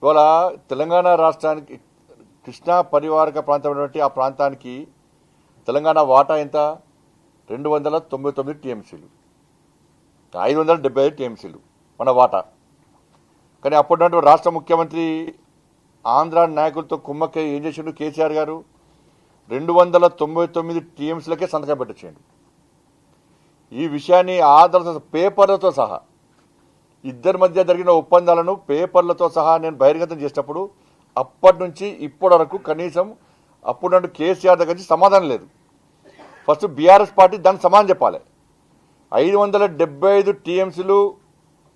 ఇవాళ తెలంగాణ రాష్ట్రానికి కృష్ణా పరివారక ప్రాంతమైనటువంటి ఆ ప్రాంతానికి తెలంగాణ వాటా ఎంత? 299 టీఎంసీలు, 575 టీఎంసీలు మన వాటా. కానీ అప్పటి రాష్ట్ర ముఖ్యమంత్రి ఆంధ్ర నాయకులతో కుమ్మక్క ఏం చేసిండు కేసీఆర్ గారు? 299 టీఎంసీలకే సంతకం పెట్టించండు. ఈ విషయాన్ని ఆధార పేపర్లతో సహా ఇద్దరి మధ్య జరిగిన ఒప్పందాలను పేపర్లతో సహా నేను బహిర్గతం చేసినప్పుడు అప్పటి నుంచి ఇప్పటి వరకు కనీసం అప్పుడు కేసీఆర్ దగ్గర నుంచి సమాధానం లేదు. ఫస్ట్ బీఆర్ఎస్ పార్టీ దానికి సమాధానం చెప్పాలి. 575 టీఎంసీలు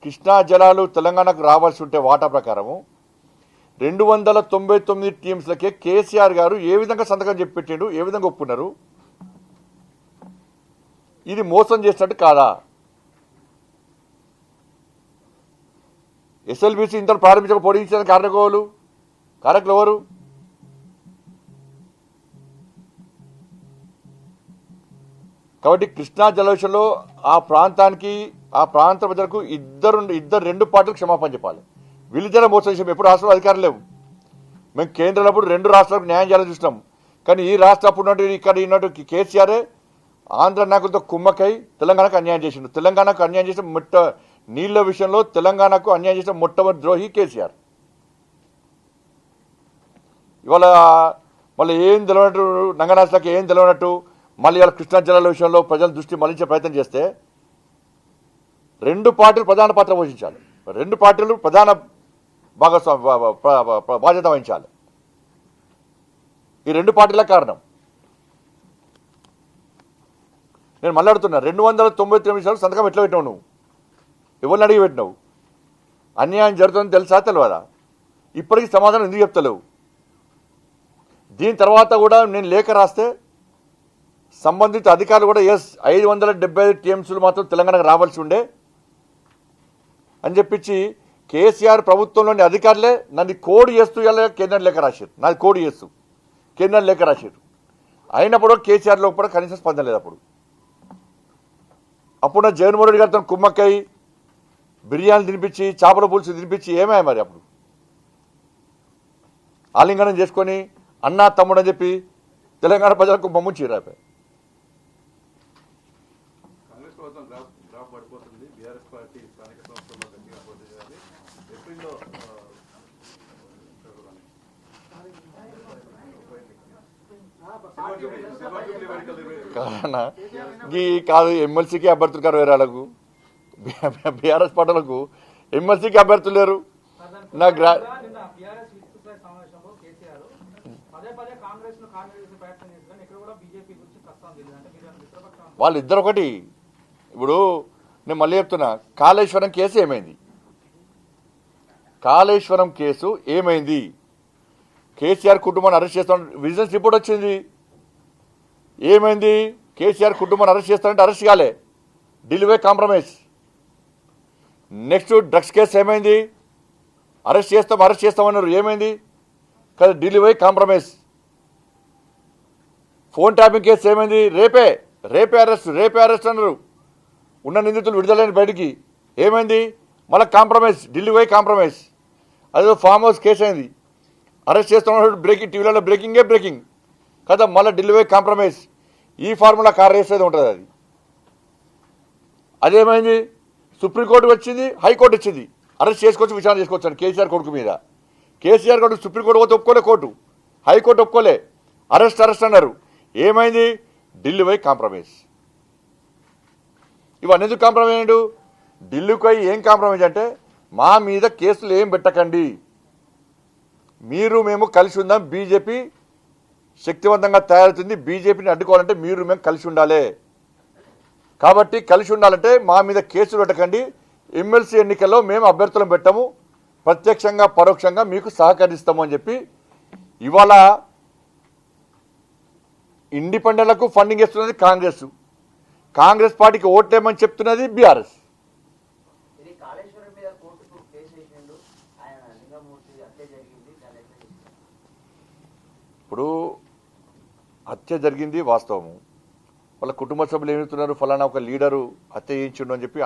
కృష్ణా జలాలు తెలంగాణకు రావాల్సి ఉంటే వాటా ప్రకారము 299 టీఎంసీలకే కేసీఆర్ గారు ఏ విధంగా సంతకం చెప్పి పెట్టిండు, ఏ విధంగా ఒప్పుకున్నారు? ఇది మోసం చేసినట్టు కాదా? ఎస్ఎల్బీసీ ఇంత ప్రారంభించక పొడిగించిన కారకులు ఎవరు? కాబట్టి కృష్ణా జల విషయంలో ఆ ప్రాంతానికి ఆ ప్రాంత ప్రజలకు ఇద్దరు రెండు పార్టీలకు క్షమాపణ చెప్పాలి. వీళ్ళిద్దరే మోసం చేసాం. ఎప్పుడు రాష్ట్రంలో అధికారం లేవు. మేము కేంద్రంలో అప్పుడు 2 రాష్ట్రాలకు న్యాయం చేయాలని చూసినాం. కానీ ఈ రాష్ట్ర అప్పుడు ఇక్కడ ఉన్నట్టు కేసీఆరే ఆంధ్ర నాయకులతో కుమ్మకై తెలంగాణకు అన్యాయం చేసిండు. తెలంగాణకు అన్యాయం చేసిన నీళ్ల విషయంలో తెలంగాణకు అన్యాయం చేసిన మొట్టమొదటి ద్రోహి కేసీఆర్. ఇవాళ మళ్ళీ ఏం తెలియనట్టు నంగనాథ్లకి ఏం తెలియనట్టు మళ్ళీ ఇవాళ కృష్ణా జలాల విషయంలో ప్రజల దృష్టి మళ్లించే ప్రయత్నం చేస్తే 2 పార్టీలు ప్రధాన పాత్ర పోషించాలి. 2 పార్టీలు ప్రధాన బాధ్యత వహించాలి. ఈ 2 పార్టీల కారణం నేను మళ్ళీ అడుగుతున్నా. 299 నిమిషాలు సంతకం ఎట్లా పెట్టినావు? నువ్వు ఎవరిని అడిగి పెట్టినావు? అన్యాయం జరుగుతుందని తెలుసా తెలియదా? ఇప్పటికీ సమాధానం ఎందుకు చెప్తలేవు? దీని తర్వాత కూడా నేను లేఖ రాస్తే సంబంధిత అధికారులు కూడా 575 టీఎంసీలు మాత్రం తెలంగాణకు రావాల్సి ఉండే అని చెప్పించి కేసీఆర్ ప్రభుత్వంలోని అధికారులే నన్ను కోడ్ చేస్తూ కేంద్రం లేఖ రాశారు. నాది కోడ్ చేస్తూ కేంద్రం లేఖ రాశారు. అయినప్పుడు కేసీఆర్ లోపల కనీసం స్పందన లేదు. అప్పుడు జగన్మోహన్ రెడ్డి గారితో కుమ్మక్కై బిర్యానీ తినిపించి చేపల పులుసు తినిపించి ఏమయ్యా మరి అప్పుడు ఆలింగనం చేసుకొని అన్నా తమ్ముడు అని చెప్పి తెలంగాణ ప్రజలకు బొమ్మ చీరాపే. కాదు ఎమ్మెల్సీకి అభ్యర్థులు కారు వేరే వాళ్ళకు బీఆర్ఎస్ పార్టీలకు ఎమ్మెల్సీకి అభ్యర్థులు లేరు. వాళ్ళిద్దరు ఒకటి. ఇప్పుడు నేను మళ్ళీ చెప్తున్నా, కాళేశ్వరం కేసు ఏమైంది? కాళేశ్వరం కేసు ఏమైంది? కేసీఆర్ కుటుంబాన్ని అరెస్ట్ చేస్తాను విజిలెన్స్ రిపోర్ట్ వచ్చింది. ఏమైంది? కేసీఆర్ కుటుంబాన్ని అరెస్ట్ చేస్తానంటే అరెస్ట్ కాలే, Delhi compromise. Next drugs case ఏమైంది? అరెస్ట్ చేస్తామన్నారు. ఏమైంది? కదా Delhi compromise. Phone tapping case ఏమైంది? రేపే అరెస్ట్ అన్నారు. ఉన్న నిందితులు విడుదలైన బయటికి. ఏమైంది? మళ్ళీ కాంప్రమైజ్, ఢిల్లీ కాంప్రమైజ్. అదే ఫామ్ హౌస్ కేసు అయింది. అరెస్ట్ చేస్తున్నప్పుడు టీవీలలో బ్రేకింగ్ కదా, మళ్ళీ ఢిల్లీ కాంప్రమైజ్. ఈ ఫార్ములా కార్ వేసేది ఉంటుంది. అది అదేమైంది? సుప్రీంకోర్టు వచ్చింది, హైకోర్టు వచ్చింది. అరెస్ట్ చేసుకోవచ్చు, విచారణ చేసుకోవచ్చు కేసీఆర్ కొడుకు మీద. కేసీఆర్ కొడుకు సుప్రీంకోర్టు పోతే ఒప్పుకోలే, కోర్టు హైకోర్టు ఒప్పుకోలే, అరెస్ట్ అన్నారు. ఏమైంది? ఢిల్లీ కాంప్రమైజ్. ఇవన్నీ ఎందుకు కాంప్రమైజ్ అయ్యాడు? ఢిల్లీకి ఏం కాంప్రమైజ్ అంటే, మా మీద కేసులు ఏం పెట్టకండి, మేము కలిసి ఉందాం, బీజేపీ శక్తివంతంగా తయారవుతుంది, బీజేపీని అడ్డుకోవాలంటే మేము కలిసి ఉండాలి. కాబట్టి కలిసి ఉండాలంటే మా మీద కేసులు పెట్టకండి, ఎమ్మెల్సీ ఎన్నికల్లో మేము అభ్యర్థులను పెట్టాము, ప్రత్యక్షంగా పరోక్షంగా మీకు సహకరిస్తాము అని చెప్పి ఇవాళ ఇండిపెండెంట్లకు ఫండింగ్ ఇస్తున్నది కాంగ్రెస్ పార్టీకి ఓట్లేమని చెప్తున్నది బీఆర్ఎస్. ఇప్పుడు హత్య జరిగింది వాస్తవము. వాళ్ళ కుటుంబ సభ్యులు ఏమవుతున్నారు, ఫలానా ఒక లీడరు హత్య చేయించిండు అని చెప్పి